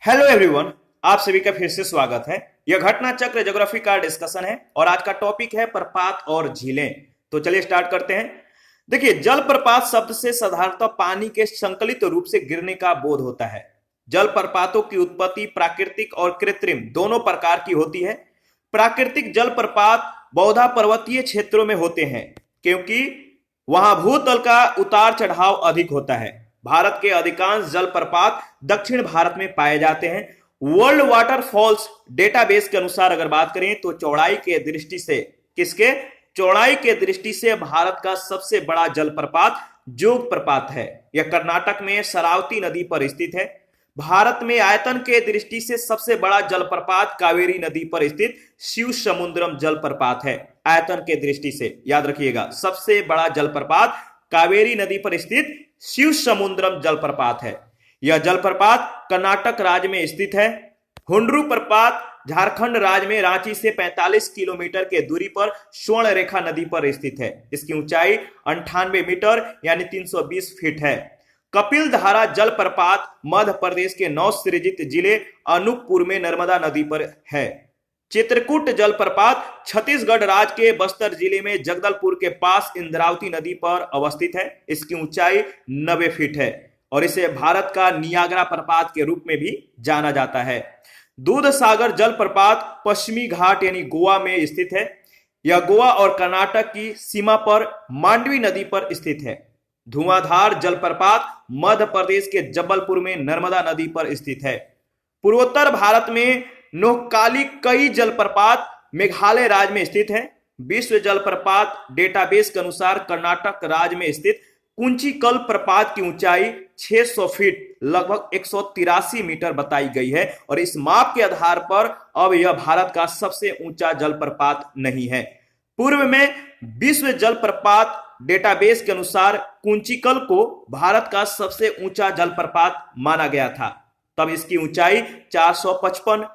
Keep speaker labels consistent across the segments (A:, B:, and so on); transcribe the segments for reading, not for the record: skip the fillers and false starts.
A: Hello everyone, आप सभी का फिर से स्वागत है। यह घटना चक्र ज्योग्राफी का डिस्कशन है और आज का टॉपिक है प्रपात और झीलें। तो चलिए स्टार्ट करते हैं। देखिए, जलप्रपात शब्द से साधारणतः पानी के संकलित रूप से गिरने का बोध होता है। जलप्रपातों की उत्पत्ति प्राकृतिक और कृत्रिम दोनों प्रकार की होती है। प्राकृतिक जलप्रपात बहुधा पर्वतीय क्षेत्रों में होते हैं क्योंकि वहां भूतल का उतार चढ़ाव अधिक होता है। भारत के अधिकांश जलप्रपात दक्षिण भारत में पाए जाते हैं। वर्ल्ड वाटरफॉल्स डेटाबेस के अनुसार अगर बात करें तो चौड़ाई के दृष्टि से भारत का सबसे बड़ा जलप्रपात जोग प्रपात है। यह कर्नाटक में शरावती नदी पर स्थित है। भारत में आयतन के दृष्टि से सबसे बड़ा जलप्रपात कावेरी नदी पर स्थित शिव समुद्रम जलप्रपात है। आयतन के दृष्टि से याद रखिएगा, सबसे बड़ा जलप्रपात कावेरी नदी पर स्थित शिव समुद्रम जलप्रपात है। यह जलप्रपात कर्नाटक राज्य में स्थित है। हुंड्रू प्रपात झारखंड राज्य में रांची से 45 किलोमीटर के दूरी पर स्वर्ण रेखा नदी पर स्थित है। इसकी ऊंचाई 98 मीटर यानी 320 फीट है। कपिल धारा जलप्रपात मध्य प्रदेश के नवसृजित जिले अनूपपुर में नर्मदा नदी पर है। चित्रकूट जलप्रपात छत्तीसगढ़ राज्य के बस्तर जिले में जगदलपुर के पास इंद्रावती नदी पर अवस्थित है। इसकी ऊंचाई 90 फीट है और इसे भारत का नियाग्रा प्रपात के रूप में भी जाना जाता है। दूध सागर जलप्रपात पश्चिमी घाट यानी गोवा में स्थित है। यह गोवा और कर्नाटक की सीमा पर मांडवी नदी पर स्थित है। धुआंधार जलप्रपात मध्य प्रदेश के जबलपुर में नर्मदा नदी पर स्थित है। पूर्वोत्तर भारत में नोहकाली कई जलप्रपात मेघालय राज्य में स्थित है। विश्व जलप्रपात डेटाबेस के अनुसार कर्नाटक राज्य में स्थित कुंचिकल प्रपात की ऊंचाई 600 फीट लगभग 183 मीटर बताई गई है और इस माप के आधार पर अब यह भारत का सबसे ऊंचा जलप्रपात नहीं है। पूर्व में विश्व जलप्रपात डेटाबेस के अनुसार कुंचिकल को भारत का सबसे ऊंचा जलप्रपात माना गया था। तब इसकी ऊंचाई 455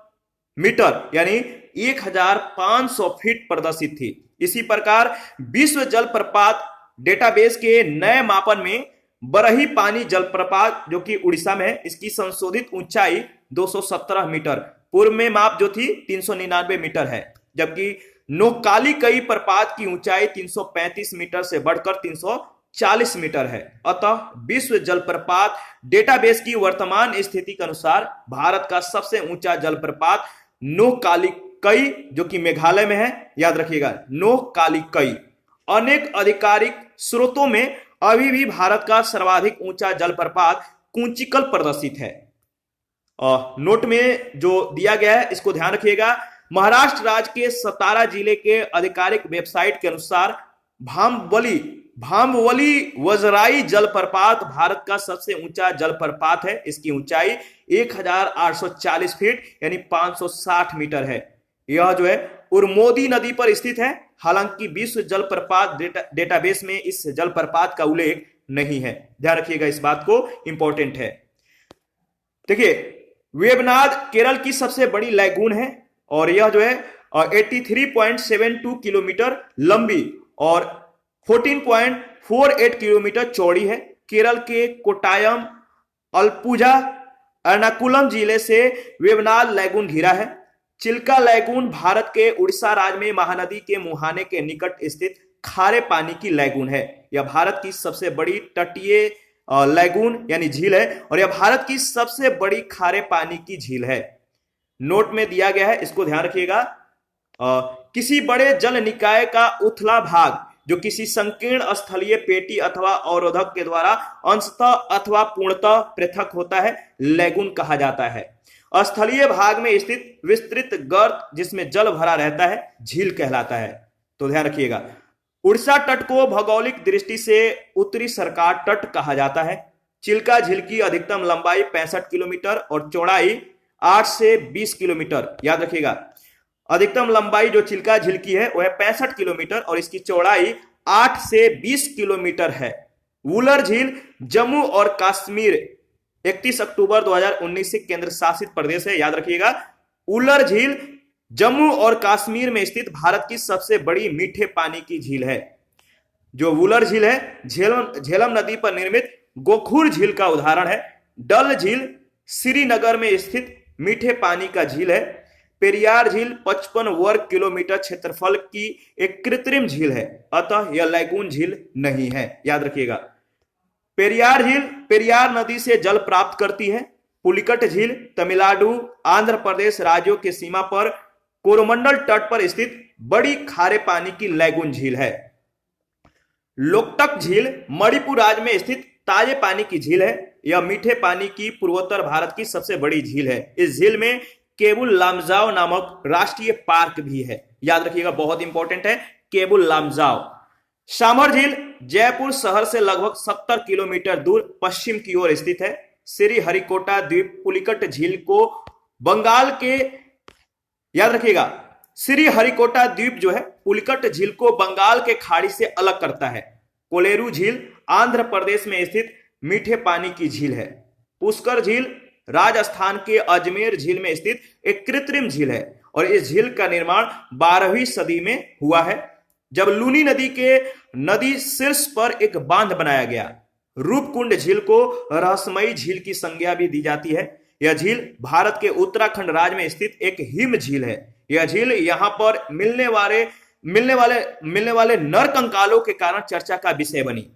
A: मीटर यानी 1500 फीट प्रदर्शित थी। इसी प्रकार विश्व जलप्रपात डेटाबेस के नए मापन में बरही पानी जलप्रपात जो कि उड़ीसा में है, इसकी संशोधित ऊंचाई 217 मीटर, पूर्व में माप जो थी 399 मीटर है, जबकि नोहकाली कई प्रपात की ऊंचाई 335 मीटर से बढ़कर 340 मीटर है। अतः विश्व जलप्रपात डेटाबेस की वर्तमान स्थिति के अनुसार भारत का सबसे ऊंचा जलप्रपात नोहकाली कई जो कि मेघालय में है, याद रखिएगा नोहकाली कई। अनेक आधिकारिक स्रोतों में अभी भी भारत का सर्वाधिक ऊंचा जलप्रपात कुंचिकल प्रदर्शित है। नोट में जो दिया गया है इसको ध्यान रखिएगा। महाराष्ट्र राज्य के सतारा जिले के आधिकारिक वेबसाइट के अनुसार भामवली वजराई जलप्रपात भारत का सबसे ऊंचा जलप्रपात है। इसकी ऊंचाई 1840 फीट यानी 560 मीटर है। यह जो है उर्मोदी नदी पर स्थित है। हालांकि विश्व जलप्रपात डेटाबेस में इस जलप्रपात का उल्लेख नहीं है, ध्यान रखिएगा, इस बात को इंपॉर्टेंट है। देखिए, वेबनाड केरल की सबसे बड़ी लैगून है और यह जो है 83.72 किलोमीटर लंबी और 14.48 किलोमीटर चौड़ी है। केरल के कोट्टायम, अलपुझा, एर्नाकुलम जिले से वेबनाड लैगून घिरा है। चिल्का लैगून भारत के उड़ीसा राज्य में महानदी के मुहाने के निकट स्थित खारे पानी की लैगून है। यह भारत की सबसे बड़ी तटीय लैगून यानी झील है और यह भारत की सबसे बड़ी खारे पानी की झील है। नोट में दिया गया है, इसको ध्यान रखिएगा। किसी बड़े जल निकाय का उथला भाग जो किसी संकीर्ण स्थलीय पेटी अथवा अवरोधक के द्वारा अंशतः अथवा पूर्णतः पृथक होता है, लैगून कहा जाता है। स्थलीय भाग में स्थित विस्तृत गर्त जिसमें जल भरा रहता है झील कहलाता है। तो ध्यान रखिएगा, उड़ीसा तट को भौगोलिक दृष्टि से उत्तरी सरकार तट कहा जाता है। चिल्का झील की अधिकतम लंबाई 65 किलोमीटर और चौड़ाई 8 से 20 किलोमीटर, याद रखिएगा। अधिकतम लंबाई जो चिल्का झील की है वह 65 किलोमीटर और इसकी चौड़ाई 8 से 20 किलोमीटर है। वुलर झील जम्मू और कश्मीर 31 अक्टूबर 2019 से केंद्र शासित प्रदेश है, याद रखिएगा। उलर झील जम्मू और कश्मीर में स्थित भारत की सबसे बड़ी मीठे पानी की झील है। जो वुलर झील है झेलम नदी पर निर्मित गोखुर झील का उदाहरण है। डल झील श्रीनगर में स्थित मीठे पानी का झील है। पेरियार झील 55 वर्ग किलोमीटर क्षेत्रफल की एक कृत्रिम झील है, अतः यह लैगून झील नहीं है। याद रखिएगा, पेरियार झील पेरियार नदी से जल प्राप्त करती है। पुलिकट झील तमिलनाडु आंध्र प्रदेश राज्यों के सीमा पर कोरोमंडल तट पर स्थित बड़ी खारे पानी की लैगून झील है। लोकटक झील मणिपुर राज्य में स्थित ताजे पानी की झील है। यह मीठे पानी की पूर्वोत्तर भारत की सबसे बड़ी झील है। इस झील में केबुल लामजाओ नामक राष्ट्रीय पार्क भी है। याद रखिएगा, बहुत इंपॉर्टेंट है केबुल लामजाओ। शामर झील जयपुर शहर से लगभग 70 किलोमीटर दूर पश्चिम की ओर स्थित है। श्री हरिकोटा द्वीप पुलिकट झील को बंगाल के, याद रखिएगा, श्री हरिकोटा द्वीप जो है पुलिकट झील को बंगाल के खाड़ी से अलग करता है। कोलेरू झील आंध्र प्रदेश में स्थित मीठे पानी की झील है। पुष्कर झील राजस्थान के अजमेर झील में स्थित एक कृत्रिम झील है और इस झील का निर्माण 12वीं सदी में हुआ है, जब लूनी नदी के नदी शीर्ष पर एक बांध बनाया गया। रूपकुंड झील को रहस्यमयी झील की संज्ञा भी दी जाती है। यह झील भारत के उत्तराखंड राज्य में स्थित एक हिम झील है। यह झील यहां पर मिलने वाले नर कंकालों के कारण चर्चा का विषय बनी।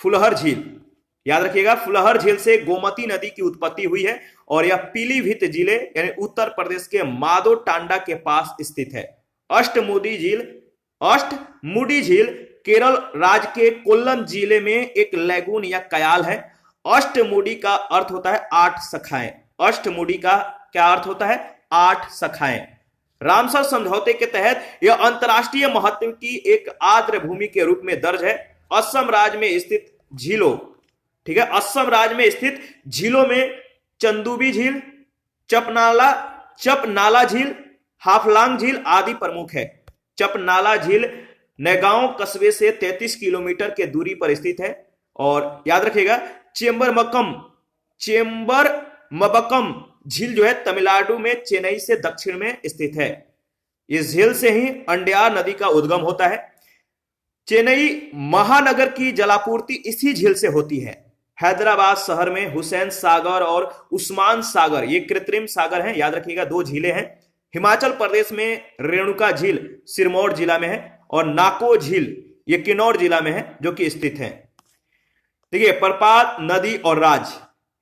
A: फुलहर झील, याद रखिएगा, फुलहर झील से गोमती नदी की उत्पत्ति हुई है और यह पीलीभीत जिले यानी उत्तर प्रदेश के मादो टांडा के पास स्थित है। अष्टमुडी झील केरल राज्य के कोल्लम जिले में एक लैगून या कयाल है। अष्टमुडी का अर्थ होता है 8 शाखाएं। अष्टमुडी का क्या अर्थ होता है? 8 शाखाएं। रामसर समझौते के तहत यह अंतरराष्ट्रीय महत्व की एक आर्द्र भूमि के रूप में दर्ज है। असम राज्य में स्थित झीलों, ठीक है, असम राज्य में स्थित झीलों में चंदुबी झील, चपनाला झील, हाफलांग झील आदि प्रमुख है। चपनाला झील नौगांव कस्बे से 33 किलोमीटर के दूरी पर स्थित है और याद रखिएगा चेम्बरमबक्कम झील जो है तमिलनाडु में चेन्नई से दक्षिण में स्थित है। इस झील से ही अंडयार नदी का उद्गम होता है। चेन्नई महानगर की जलापूर्ति इसी झील से होती है। हैदराबाद शहर में हुसैन सागर और उस्मान सागर ये कृत्रिम सागर हैं, याद रखिएगा, 2 झीलें हैं। हिमाचल प्रदेश में रेणुका झील सिरमौर जिला में है और नाको झील ये किन्नौर जिला में है जो कि स्थित है। देखिए, प्रपात, नदी और राज,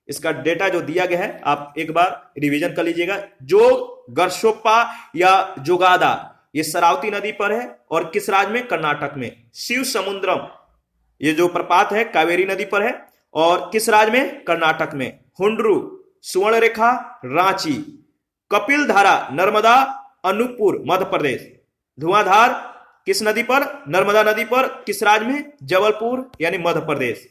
A: इसका डेटा जो दिया गया है आप एक बार रिवीजन कर लीजिएगा। जोग, गरशोप्पा या जोगादा ये शरावती नदी पर है और किस राज्य में? कर्नाटक में। शिव समुद्रम ये जो प्रपात है कावेरी नदी पर है और किस राज्य में? कर्नाटक में। हुंड्रू, सुवर्णरेखा, रांची। कपिल धारा नर्मदा, अनूपपुर, मध्य प्रदेश। धुआंधार किस नदी पर? नर्मदा नदी पर। किस राज्य में? जबलपुर यानी मध्य प्रदेश।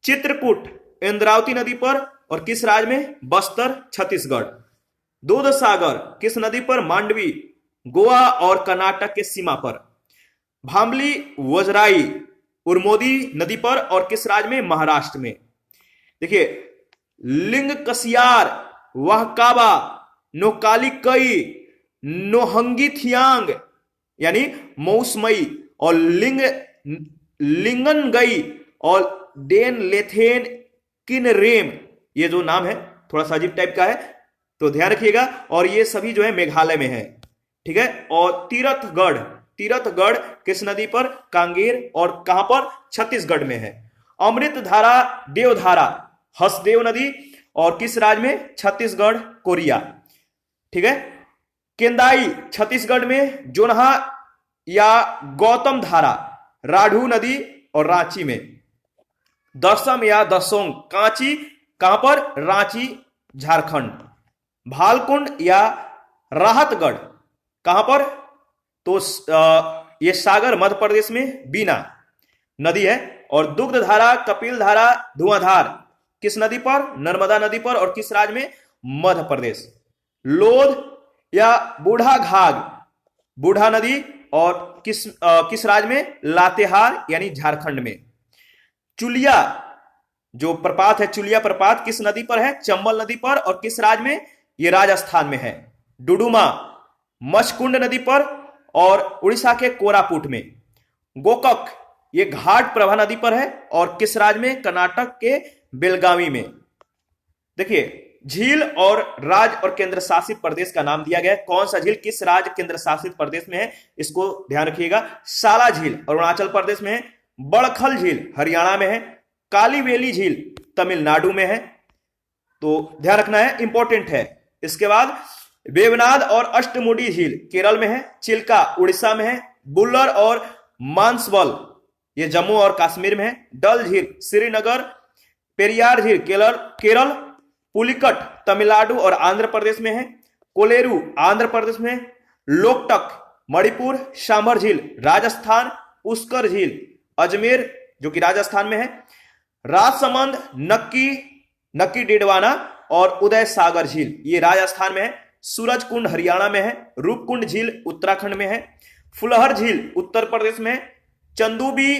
A: चित्रकूट इंद्रावती नदी पर और किस राज्य में? बस्तर, छत्तीसगढ़। दूधसागर किस नदी पर? मांडवी, गोवा और कर्नाटक के सीमा पर। भामली वजराई उर्मोदी नदी पर और किस राज्य में? महाराष्ट्र में। देखिए, लिंगकसियार, वहकाबा, नोकालिकई, नोहंगीथियांग यानी मौसमई और लिंगनगई और डेन लेथेन किनरेम ये जो नाम है थोड़ा सा अजीब टाइप का है तो ध्यान रखिएगा। और ये सभी जो है मेघालय में है, ठीक है। और तीरथगढ़ किस नदी पर? कांगेर। और कहां पर? छत्तीसगढ़ में है। अमृतधारा, देवधारा हसदेव नदी और किस राज्य में? छत्तीसगढ़, कोरिया, ठीक है। केंदाई छत्तीसगढ़ में। जोनहा या गौतम धारा राढ़ू नदी और रांची में। दसम या दसोंग कांची कहां पर? रांची, झारखंड। भालकुंड या राहतगढ़ कहां पर? तो ये सागर मध्य प्रदेश में बीना नदी है। और दुग्धधारा, कपिल धारा, धुआंधार किस नदी पर? नर्मदा नदी पर और किस राज्य में? मध्य प्रदेश। लोध या बूढ़ा घाघ बूढ़ा नदी और किस राज्य में? लातेहार यानी झारखंड में। चुलिया जो प्रपात है, चुलिया प्रपात किस नदी पर है? चंबल नदी पर और किस राज्य में? ये राजस्थान में है। डुडुमा मचकुंड नदी पर और उड़ीसा के कोरापुट में। गोकक ये घाट प्रभा नदी पर है और किस राज्य में? कर्नाटक के बेलगावी में। देखिए, झील और राज्य और केंद्र शासित प्रदेश का नाम दिया गया है। कौन सा झील किस राज्य केंद्र शासित प्रदेश में है, इसको ध्यान रखिएगा। साला झील अरुणाचल प्रदेश में है, बड़खल झील हरियाणा में है, कालीवेली झील तमिलनाडु में है, तो ध्यान रखना है, इंपॉर्टेंट है। इसके बाद वेवनाद और अष्टमुडी झील केरल में है, चिल्का उड़ीसा में है, बुल्लर और मानसबल ये जम्मू और कश्मीर में है, डल झील श्रीनगर, पेरियार झील केरल, पुलिकट तमिलनाडु और आंध्र प्रदेश में है, कोलेरू आंध्र प्रदेश में, लोकटक मणिपुर, सांभर झील राजस्थान, पुष्कर झील अजमेर जो कि राजस्थान में है, राजसमंद नक्की डिडवाना और उदय सागर झील ये राजस्थान में है, सूरज कुंड हरियाणा में है, रूपकुंड झील उत्तराखंड में है, फुलहर झील उत्तर प्रदेश में है, चंदूबी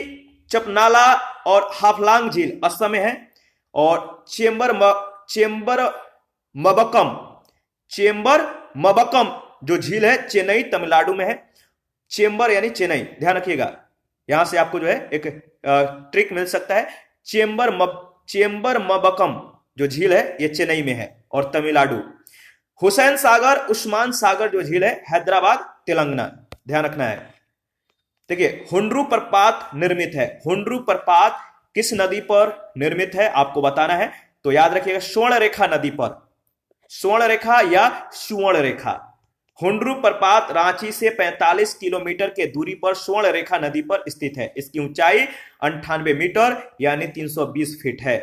A: चपनाला और हाफलांग झील असम में है, और चेंबर मबक्कम जो झील है चेन्नई तमिलनाडु में है। चेंबर यानी चेन्नई, ध्यान रखिएगा, यहां से आपको जो है एक ट्रिक मिल सकता है। चेंबर मबक्कम जो झील है ये चेन्नई में है और तमिलनाडु। हुसैन सागर उस्मान सागर जो झील है हैदराबाद तेलंगाना, ध्यान रखना है। देखिए हुंड्रू प्रपात निर्मित है, हुंड्रू प्रपात किस नदी पर निर्मित है आपको बताना है, तो याद रखिएगा स्वर्ण रेखा नदी पर, स्वर्ण रेखा या सुवर्ण रेखा। हुंड्रू प्रपात रांची से 45 किलोमीटर के दूरी पर स्वर्ण रेखा नदी पर स्थित है। इसकी ऊंचाई 98 मीटर यानी 320 फीट है।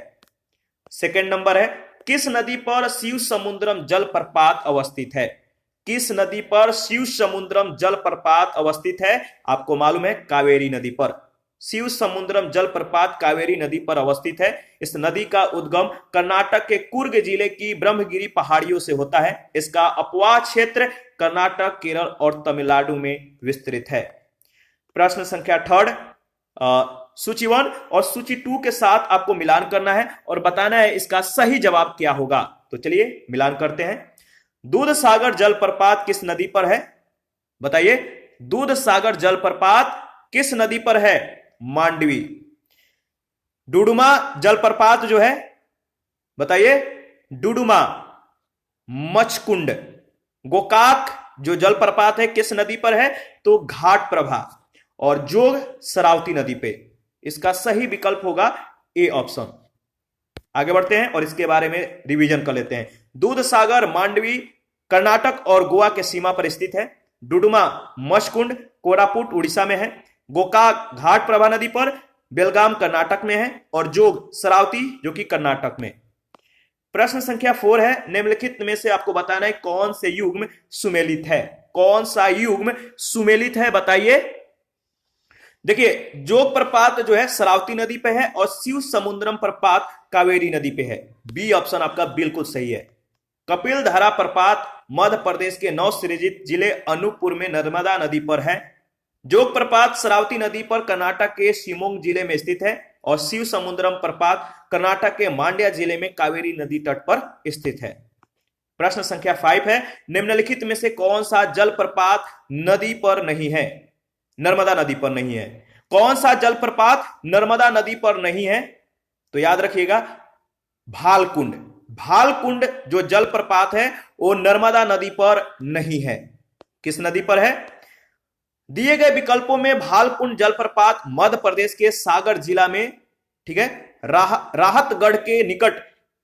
A: सेकंड नंबर है, किस नदी पर शिव समुद्रम जलप्रपात अवस्थित है, किस नदी पर शिव समुद्रम जलप्रपात अवस्थित है, आपको मालूम है कावेरी नदी पर। शिव समुद्रम जलप्रपात कावेरी नदी पर अवस्थित है। इस नदी का उद्गम कर्नाटक के कुर्ग जिले की ब्रह्मगिरी पहाड़ियों से होता है। इसका अपवाह क्षेत्र कर्नाटक, केरल और तमिलनाडु में विस्तृत है। प्रश्न संख्या थर्ड, सूची 1 और सूची 2 के साथ आपको मिलान करना है और बताना है इसका सही जवाब क्या होगा। तो चलिए मिलान करते हैं। दूध सागर जलप्रपात किस नदी पर है, बताइए। दूध सागर जलप्रपात किस नदी पर है, मांडवी। डुडुमा जलप्रपात जो है, बताइए, डुडुमा। मचकुंड गोकाक जो जलप्रपात है किस नदी पर है, तो घाट प्रभा। और जोग शरावती नदी पे। इसका सही विकल्प होगा ए ऑप्शन। आगे बढ़ते हैं और इसके बारे में रिवीजन कर लेते हैं। दूध सागर मांडवी कर्नाटक और गोवा के सीमा पर स्थित है। डुडुमा मचकुंड कोरापुट उड़ीसा में है। गोकाक घाट प्रभा नदी पर बेलगाम कर्नाटक में है। और जोग शरावती जो कि कर्नाटक में। प्रश्न संख्या 4 है, निम्नलिखित में से आपको बताना है कौन से युग्म सुमेलित है, कौन सा युग्म सुमेलित है, बताइए। देखिए जोग प्रपात जो है शरावती नदी पे है और शिव समुद्रम प्रपात कावेरी नदी पे है। बी ऑप्शन आपका बिल्कुल सही है। कपिल धारा प्रपात मध्य प्रदेश के नवसृजित जिले अनूपपुर में नर्मदा नदी पर है। जोग प्रपात शरावती नदी पर कर्नाटक के शिवमोगा जिले में स्थित है। और शिव समुद्रम प्रपात कर्नाटक के मांड्या जिले में कावेरी नदी तट पर स्थित है। प्रश्न संख्या 5 है, निम्नलिखित में से कौन सा जलप्रपात नदी पर नहीं है, नर्मदा नदी पर नहीं है। कौन सा जलप्रपात नर्मदा नदी पर नहीं है, तो याद रखिएगा भालकुंड। भालकुंड जो जलप्रपात है वो नर्मदा नदी पर नहीं है। किस नदी पर है? दिए गए विकल्पों में भालकुंड जलप्रपात मध्य प्रदेश के सागर जिला में, ठीक है, राहतगढ़ के निकट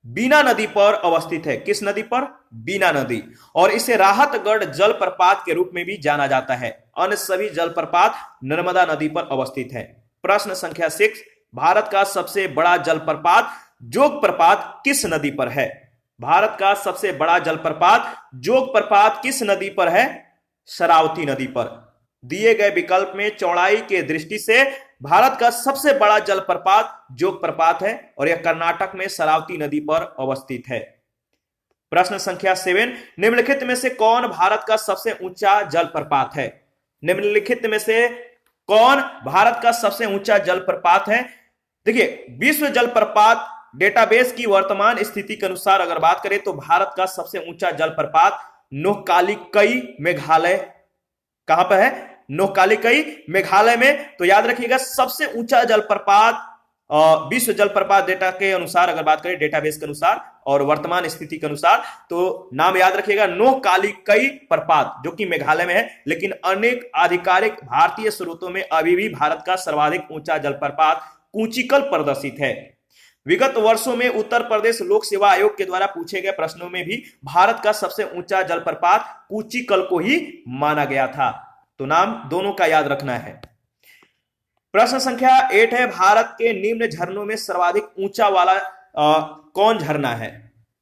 A: बीना नदी पर अवस्थित है। किस नदी पर? बीना नदी। और इसे राहतगढ़ जलप्रपात के रूप में भी जाना जाता है। अन्य सभी जलप्रपात नर्मदा नदी पर अवस्थित है। प्रश्न संख्या 6, भारत का सबसे बड़ा जलप्रपात जोग प्रपात किस नदी पर है? भारत का सबसे बड़ा जलप्रपात जोग प्रपात किस नदी पर है? शरावती नदी पर। दिए गए विकल्प में चौड़ाई के दृष्टि से भारत का सबसे बड़ा जलप्रपात जोग प्रपात है और यह कर्नाटक में शरावती नदी पर अवस्थित है। प्रश्न संख्या 7, निम्नलिखित में से कौन भारत का सबसे ऊंचा जलप्रपात है? निम्नलिखित में से कौन भारत का सबसे ऊंचा जलप्रपात है? देखिए विश्व जलप्रपात डेटाबेस की वर्तमान स्थिति के अनुसार अगर बात करें तो भारत का सबसे ऊंचा जलप्रपात नोक्कालिकई मेघालय, कहां पर है? नोक्कालिकई मेघालय में। तो याद रखिएगा सबसे ऊंचा जलप्रपात विश्व जलप्रपात डेटा के अनुसार अगर बात करें, डेटाबेस के अनुसार और वर्तमान स्थिति के अनुसार, तो नाम याद रखिएगा नोकालिकई प्रपात जो कि मेघालय में है, लेकिन अनेक आधिकारिक भारतीय स्रोतों में अभी भी भारत का सर्वाधिक ऊंचा जलप्रपात कूचिकल प्रदर्शित है। विगत वर्षों में उत्तर प्रदेश लोक सेवा आयोग के द्वारा पूछे गए प्रश्नों में भी भारत का सबसे ऊंचा जलप्रपात कूचिकल को ही माना गया था। तो नाम दोनों का याद रखना है। प्रश्न संख्या 8 है, भारत के निम्न झरनों में सर्वाधिक ऊंचा वाला कौन झरना है?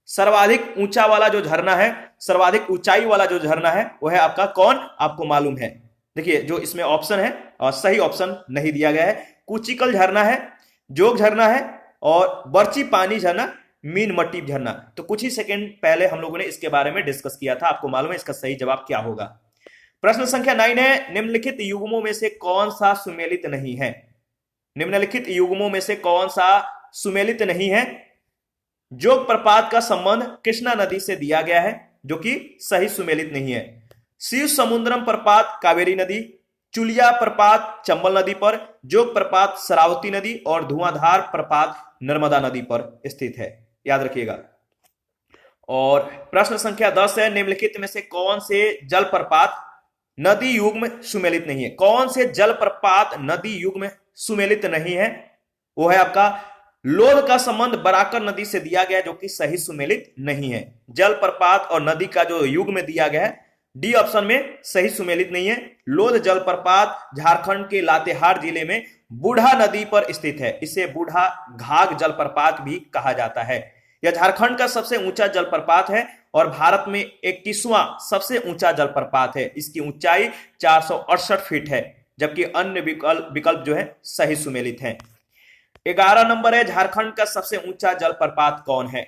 A: सर्वाधिक ऊंचा वाला जो झरना है, सर्वाधिक ऊंचाई वाला जो झरना है वो है आपका कौन? आपको मालूम है? देखिए जो इसमें ऑप्शन है और सही ऑप्शन नहीं दिया गया है। कूचिकल झरना है, जोग झरना है और बर्ची पानी झरना, मीन मट्टी झरना। तो कुछ ही सेकंड पहले हम लोगों ने इसके बारे में डिस्कस किया था, आपको मालूम है इसका सही जवाब क्या होगा। प्रश्न संख्या 9 है, निम्नलिखित युग्मों में से कौन सा सुमेलित नहीं है? निम्नलिखित युग्मों में से कौन सा सुमेलित नहीं है? जोग प्रपात का संबंध कृष्णा नदी से दिया गया है जो कि सही सुमेलित नहीं है। शिव समुद्रम प्रपात कावेरी नदी, चुलिया प्रपात चंबल नदी पर, जोग प्रपात शरावती नदी और धुआंधार प्रपात नर्मदा नदी पर स्थित है, याद रखिएगा। और प्रश्न संख्या 10 है, निम्नलिखित में से कौन से जलप्रपात नदी युग्म सुमेलित नहीं है? कौन से जलप्रपात नदी युग्म सुमेलित नहीं है? वो है आपका लोध का संबंध बराकर नदी से दिया गया जो कि सही सुमेलित नहीं है। जलप्रपात और नदी का जो युग्म दिया गया है डी ऑप्शन में सही सुमेलित नहीं है। लोध जलप्रपात झारखंड के लातेहार जिले में बूढ़ा नदी पर स्थित है, इसे बूढ़ा घाघ जलप्रपात भी कहा जाता है। यह झारखंड का सबसे ऊंचा जलप्रपात है और भारत में 21वां सबसे ऊंचा जलप्रपात है। इसकी ऊंचाई 468 फीट है, जबकि अन्य विकल्प जो है सही सुमेलित हैं। 11 नंबर है, झारखंड का सबसे ऊंचा जलप्रपात कौन है?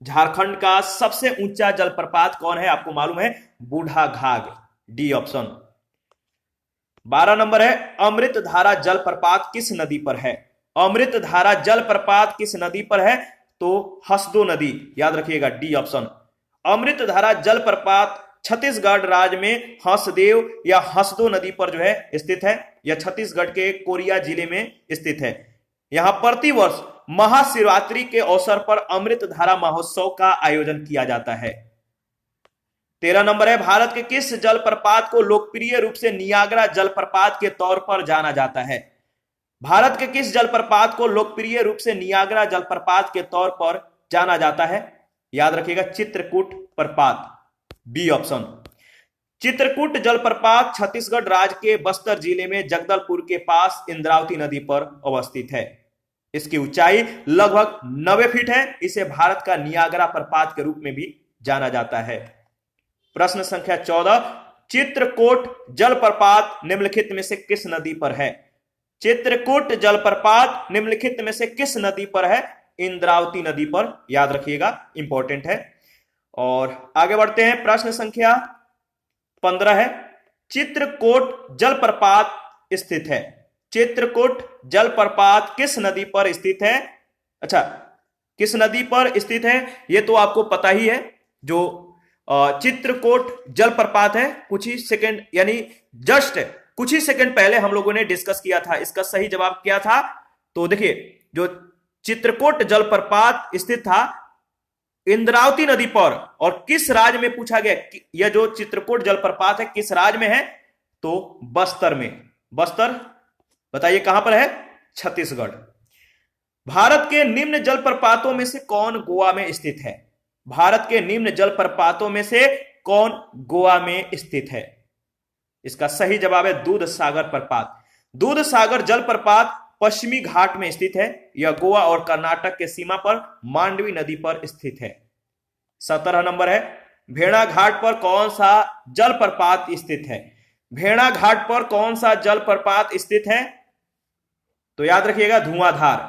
A: झारखंड का सबसे ऊंचा जलप्रपात कौन है? आपको मालूम है, बूढ़ा घाघ, डी ऑप्शन। 12 नंबर है, अमृत धारा जलप्रपात किस नदी पर है? अमृत धारा जलप्रपात किस नदी पर है? तो हसदो नदी, याद रखिएगा, डी ऑप्शन। अमृत धारा जलप्रपात छत्तीसगढ़ राज्य में हंसदेव या हसदो नदी पर जो है स्थित है। यह छत्तीसगढ़ के कोरिया जिले में स्थित है। यहां प्रतिवर्ष महाशिवरात्रि के अवसर पर अमृत धारा महोत्सव का आयोजन किया जाता है। 13 नंबर है, भारत के किस जलप्रपात को लोकप्रिय रूप से नियाग्रा जलप्रपात के तौर पर जाना जाता है? भारत के किस जलप्रपात को लोकप्रिय रूप से नियाग्रा जलप्रपात के तौर पर जाना जाता है? याद रखिएगा, चित्रकूट प्रपात, बी ऑप्शन। चित्रकूट जलप्रपात छत्तीसगढ़ राज्य के बस्तर जिले में जगदलपुर के पास इंद्रावती नदी पर अवस्थित है। इसकी ऊंचाई लगभग 90 फीट है। इसे भारत का नियाग्रा प्रपात के रूप में भी जाना जाता है। प्रश्न संख्या 14, चित्रकूट जलप्रपात निम्नलिखित में से किस नदी पर है? चित्रकूट जलप्रपात निम्नलिखित में से किस नदी पर है? इंद्रावती नदी पर, याद रखिएगा, इंपॉर्टेंट है। और आगे बढ़ते हैं, प्रश्न संख्या 15 है, चित्रकूट जलप्रपात स्थित है। चित्रकूट जलप्रपात किस नदी पर स्थित है? अच्छा, किस नदी पर स्थित है ये तो आपको पता ही है। जो चित्रकूट जलप्रपात है, कुछ ही सेकंड यानी जस्ट कुछ ही सेकंड पहले हम लोगों ने डिस्कस किया था। इसका सही जवाब क्या था? तो देखिए, जो चित्रकूट जलप्रपात स्थित था इंद्रावती नदी पर, और किस राज्य में पूछा गया, यह जो चित्रकूट जलप्रपात है किस राज्य में है? तो बस्तर में। बस्तर बताइए कहां पर है? छत्तीसगढ़। भारत के निम्न जलप्रपातों में से कौन गोवा में स्थित है? भारत के निम्न जलप्रपातों में से कौन गोवा में स्थित है? इसका सही जवाब है दूध सागर प्रपात। दूध सागर जलप्रपात पश्चिमी घाट में स्थित है। यह गोवा और कर्नाटक के सीमा पर मांडवी नदी पर स्थित है। 17 नंबर है, भेड़ा घाट पर कौन सा जलप्रपात स्थित है? भेड़ा घाट पर कौन सा जलप्रपात स्थित है? तो याद रखिएगा, धुआंधार।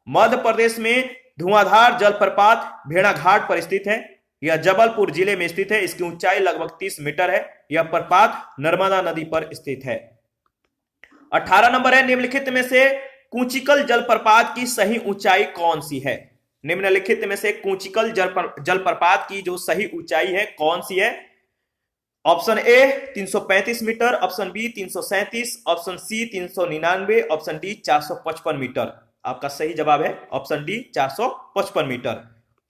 A: मध्य प्रदेश में धुआंधार जलप्रपात भेड़ा घाट पर स्थित है। यह जबलपुर जिले में स्थित है। इसकी ऊंचाई लगभग 30 मीटर है। यह प्रपात नर्मदा नदी पर स्थित है। 18 नंबर है, निम्नलिखित में से कूचिकल जलप्रपात की सही ऊंचाई कौन सी है? निम्नलिखित में से कूचिकल जलप्रपात की जो सही ऊंचाई है कौन सी है? Option A 335 metre, option B 337, option C 399, option D 455 metre. आपका सही जवाब है ऑप्शन डी 455 मीटर।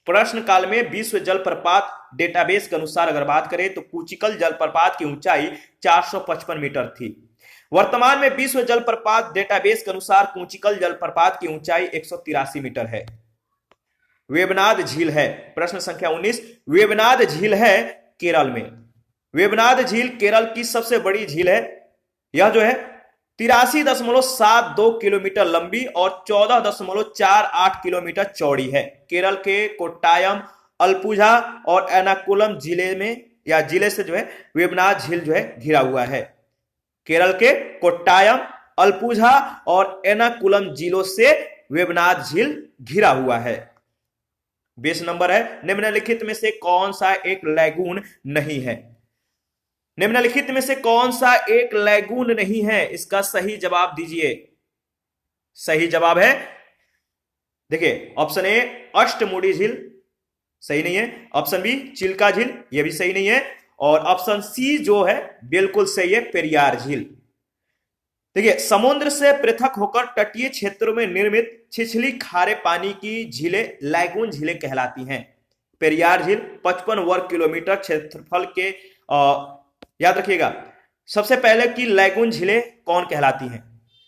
A: प्रश्न काल में विश्व जलप्रपात डेटाबेस के अनुसार अगर बात करें तो कूचिकल जलप्रपात की ऊंचाई 455 मीटर थी। वर्तमान में विश्व जलप्रपात डेटाबेस के अनुसार कूचिकल जलप्रपात की ऊंचाई 183 मीटर है। वेबनाड झील है, प्रश्न संख्या 19, वेबनाड झील है केरल में। वेबनाड झील केरल की सबसे बड़ी झील है। यह जो है 83.72 किलोमीटर लंबी और 14.48 किलोमीटर चौड़ी है। केरल के कोट्टायम, अलपुझा और एर्नाकुलम जिले में या जिले से जो है वेबनाड झील जो है घिरा हुआ है। केरल के कोट्टायम, अलपुझा और एर्नाकुलम जिलों से वेबनाड झील घिरा हुआ है। 20 नंबर है, निम्नलिखित में से कौन सा एक लैगून नहीं है? निम्नलिखित में से कौन सा एक लैगून नहीं है? इसका सही जवाब दीजिए। सही जवाब है, देखिए ऑप्शन ए अष्टमुडी झील, सही नहीं है। ऑप्शन बी चिल्का झील, यह भी सही नहीं है। और ऑप्शन सी जो है बिल्कुल सही है, पेरियार झील। देखिए समुद्र से पृथक होकर तटीय क्षेत्रों में निर्मित छिछली खारे पानी की झीलें लैगून झीलें कहलाती हैं। पेरियार झील 55 वर्ग किलोमीटर क्षेत्रफल के याद रखिएगा। सबसे पहले की लैगून झीलें कौन कहलाती हैं?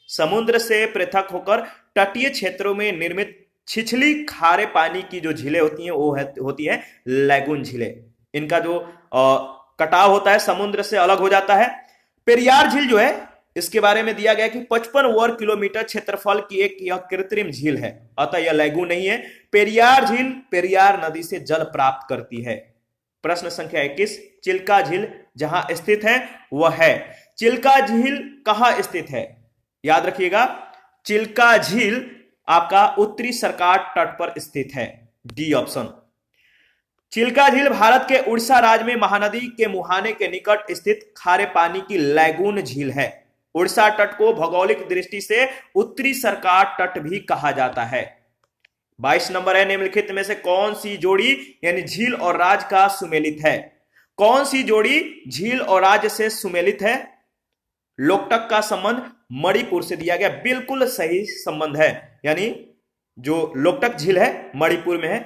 A: समुद्र से पृथक होकर तटीय क्षेत्रों में निर्मित छिछली खारे पानी की जो झीलें होती हैं वो होती है लैगून झीलें। इनका जो कटाव होता है समुद्र से अलग हो जाता है। पेरियार झील जो है इसके बारे में दिया गया कि 55 वर्ग किलोमीटर क्षेत्रफल की एक यह कृत्रिम झील है, अतः यह लैगून नहीं है। पेरियार झील पेरियार नदी से जल प्राप्त करती है। प्रश्न संख्या 21, चिल्का झील जहां स्थित है वह है। चिल्का झील कहां स्थित है? याद रखिएगा, चिल्का झील आपका उत्तरी सरकाट तट पर स्थित है, डी ऑप्शन। चिल्का झील भारत के उड़ीसा राज्य में महानदी के मुहाने के निकट स्थित खारे पानी की लैगून झील है। उड़ीसा तट को भौगोलिक दृष्टि से उत्तरी सरकाट तट भी कहा जाता है। 22 नंबर है, निम्नलिखित में से कौन सी जोड़ी यानी झील और राज का सुमेलित है? कौन सी जोड़ी झील और राज्य से सुमेलित है? लोकटक का संबंध मणिपुर से दिया गया, बिल्कुल सही संबंध है, यानी जो लोकटक झील है मणिपुर में है।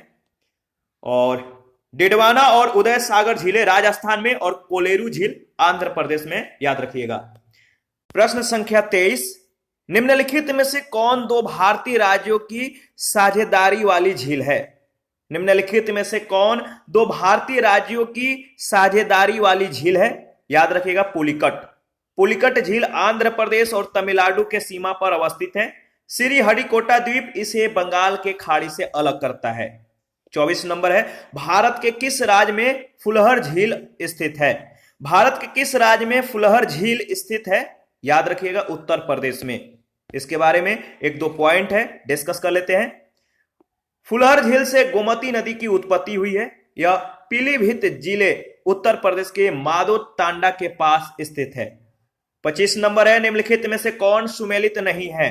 A: और डिडवाना और उदय सागर झीलें राजस्थान में और कोलेरू झील आंध्र प्रदेश में, याद रखिएगा। प्रश्न संख्या 23, निम्नलिखित में से कौन दो भारतीय राज्यों की साझेदारी वाली झील है? निम्नलिखित में से कौन दो भारतीय राज्यों की साझेदारी वाली झील है? याद रखिएगा, पुलिकट। पुलिकट झील आंध्र प्रदेश और तमिलनाडु के सीमा पर अवस्थित है। श्रीहरिकोटा द्वीप इसे बंगाल के खाड़ी से अलग करता है। 24 नंबर है, भारत के किस राज्य में फुलहर झील स्थित है? भारत के किस राज्य में फुलहर झील स्थित है? याद रखिएगा, उत्तर प्रदेश में। इसके बारे में एक दो पॉइंट है, डिस्कस कर लेते हैं। फुलहर झील से गोमती नदी की उत्पत्ति हुई है। यह पीलीभीत जिले उत्तर प्रदेश के मादो तांडा के पास स्थित है। 25 नंबर है, निम्नलिखित में से कौन सुमेलित नहीं है?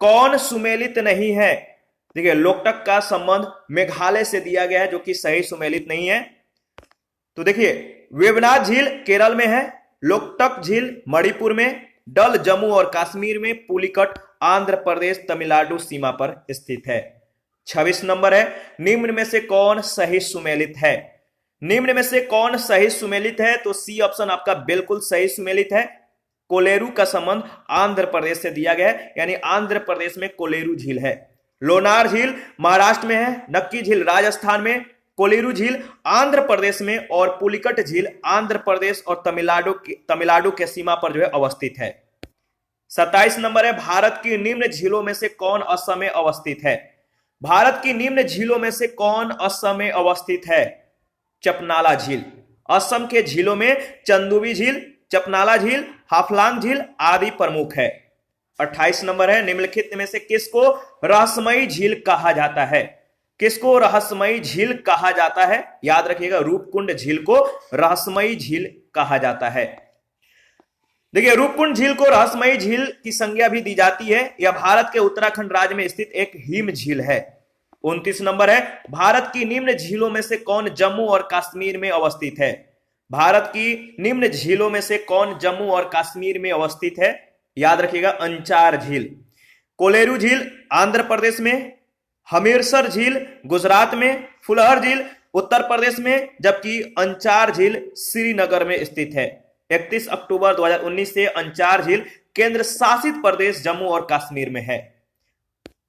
A: कौन सुमेलित नहीं है? देखिए लोकटक का संबंध मेघालय से दिया गया है जो कि सही सुमेलित नहीं है। तो देखिए वेबनाड झील केरल में है, लोकटक झील मणिपुर में, डल जम्मू और कश्मीर में, पुलिकट आंध्र प्रदेश तमिलनाडु सीमा पर स्थित है। 26 नंबर है, निम्न में से कौन सही सुमेलित है? निम्न में से कौन सही सुमेलित है? तो सी ऑप्शन आपका बिल्कुल सही सुमेलित है। कोलेरू का संबंध आंध्र प्रदेश से दिया गया है, यानी आंध्र प्रदेश में कोलेरू झील है। लोनार झील महाराष्ट्र में है, नक्की झील राजस्थान में, कोलेरू झील आंध्र प्रदेश में और पुलिकट झील आंध्र प्रदेश और तमिलनाडु के सीमा पर जो है अवस्थित है। 27 नंबर है, भारत की निम्न झीलों में से कौन असम में अवस्थित है? भारत की निम्न झीलों में से कौन असम में अवस्थित है? चपनाला झील। असम के झीलों में चंदुबी झील, चपनाला झील, हाफलांग झील आदि प्रमुख है। 28 नंबर है, निम्नलिखित में से किसको रहस्यमयी झील कहा जाता है? किसको रहस्यमयी झील कहा जाता है? याद रखिएगा, रूपकुंड झील को रहस्यमयी झील कहा जाता है। देखिए रूपकुंड झील को रहस्यमयी झील की संज्ञा भी दी जाती है। यह भारत के उत्तराखंड राज्य में स्थित एक हिम झील है। 29 नंबर है, भारत की निम्न झीलों में से कौन जम्मू और कश्मीर में अवस्थित है? भारत की निम्न झीलों में से कौन जम्मू और कश्मीर में अवस्थित है? याद रखिएगा, अंचार झील। कोलेरू झील आंध्र प्रदेश में, हमीरसर झील गुजरात में, फुलहर झील उत्तर प्रदेश में, जबकि अंचार झील श्रीनगर में स्थित है। 31 अक्टूबर 2019 से अंचार झील केंद्र शासित प्रदेश जम्मू और कश्मीर में है।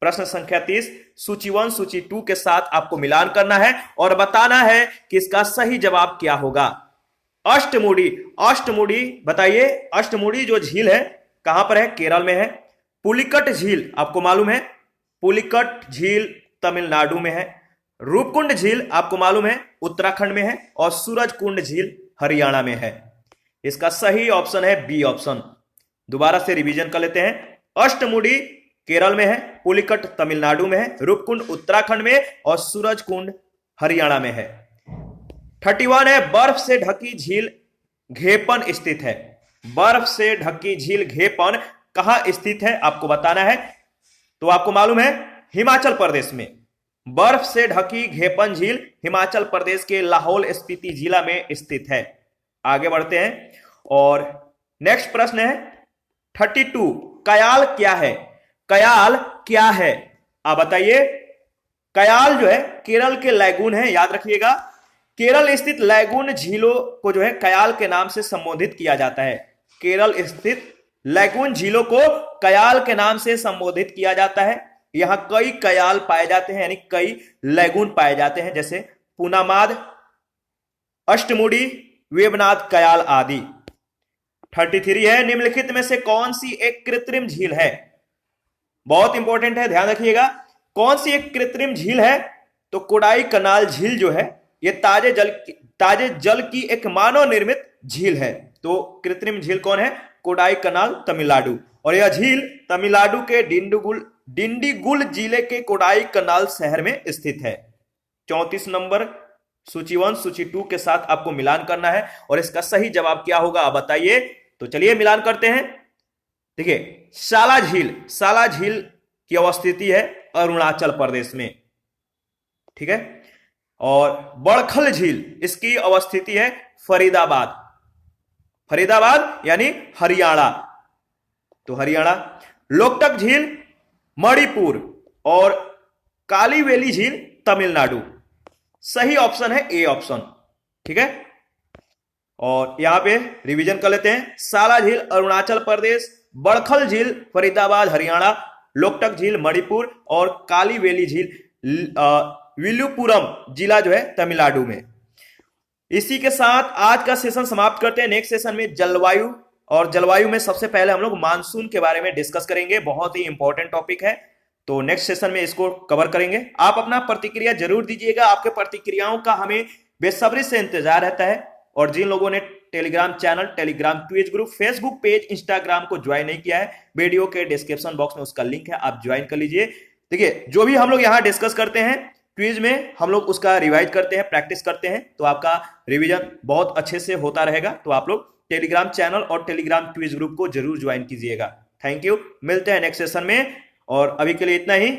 A: प्रश्न संख्या 30, सूची 1 सूची 2 के साथ आपको मिलान करना है और बताना है कि इसका सही जवाब क्या होगा। अष्टमुडी, अष्टमुडी बताइए, अष्टमुडी जो झील है कहां पर है? केरल में है। पुलिकट झील आपको मालूम है, पुलिकट झील तमिलनाडु में है। रूपकुंड झील आपको मालूम है उत्तराखंड में है और सूरजकुंड झील हरियाणा में है। इसका सही ऑप्शन है बी ऑप्शन। दोबारा से रिवीजन कर लेते हैं। अष्टमुडी केरल में है, पुलिकट तमिलनाडु में है, रूपकुंड उत्तराखंड में और सूरजकुंड हरियाणा में है। 31 है बर्फ से ढकी झील घेपन स्थित है। बर्फ से ढकी झील घेपन कहां स्थित है आपको बताना है। तो आपको मालूम है हिमाचल प्रदेश में। बर्फ से ढकी घेपन झील हिमाचल प्रदेश के लाहौल स्पीति जिला में स्थित है। आगे बढ़ते हैं और नेक्स्ट प्रश्न है 32, कयाल क्या है? कयाल क्या है आप बताइए। कयाल जो है केरल के लैगून है, याद रखिएगा। केरल स्थित लैगून झीलों को जो है कयाल के नाम से संबोधित किया जाता है। केरल स्थित लैगून झीलों को कयाल के नाम से संबोधित किया जाता है। यहां कई कयाल पाए जाते हैं, यानी कई लैगून पाए जाते हैं, जैसे पूनामाद, अष्टमुडी, वेबनाथ कयाल आदि। 33 है निम्नलिखित में से कौन सी एक कृत्रिम झील है? बहुत इंपॉर्टेंट है, ध्यान रखिएगा। कौन सी एक कृत्रिम झील है? तो कोडाई कनाल झील जो है यह ताजे जल की एक मानव निर्मित झील है। तो कृत्रिम झील कौन है? कोडाई कनाल तमिलनाडु। और यह झील तमिलनाडु के डिंडीगुल जिले के कोडाई कनाल शहर में स्थित है। 34 नंबर सूची 1 सूची 2 के साथ आपको मिलान करना है और इसका सही जवाब क्या होगा आप बताइए। तो चलिए मिलान करते हैं। देखिए साला झील, साला झील की अवस्थिति है अरुणाचल प्रदेश में, ठीक है। और बड़खल झील इसकी अवस्थिति है फरीदाबाद, फरीदाबाद यानी हरियाणा, तो हरियाणा। लोकटक झील मणिपुर और कालीवेली झील तमिलनाडु। सही ऑप्शन है ए ऑप्शन, ठीक है। और यहां पे रिवीजन कर लेते हैं। साला झील अरुणाचल प्रदेश, बड़खल झील फरीदाबाद हरियाणा, लोकटक झील मणिपुर और कालीवेली झील विलुपुरम जिला जो है तमिलनाडु में। इसी के साथ आज का सेशन समाप्त करते हैं। नेक्स्ट सेशन में जलवायु, और जलवायु में सबसे पहले हम लोग मानसून के बारे में डिस्कस करेंगे। बहुत ही इंपॉर्टेंट टॉपिक है, तो नेक्स्ट सेशन में इसको कवर करेंगे। आप अपना प्रतिक्रिया जरूर दीजिएगा, आपके प्रतिक्रियाओं का हमें बेसब्री से इंतजार रहता है। और जिन लोगों ने Telegram channel, Telegram quiz group, Facebook page, Instagram को ज्वाइन नहीं किया है, वीडियो के डिस्क्रिप्शन बॉक्स में उसका लिंक है, आप ज्वाइन कर लीजिए। देखिए जो भी हम लोग यहाँ डिस्कस करते हैं क्विज में, हम लोग उसका रिवाइज करते हैं, प्रैक्टिस करते हैं, तो आपका रिवीजन बहुत अच्छे से होता रहेगा। तो आप लोग टेलीग्राम चैनल और टेलीग्राम क्विज ग्रुप को जरूर ज्वाइन कीजिएगा। थैंक यू, मिलते हैं नेक्स्ट सेशन में, और अभी के लिए इतना ही।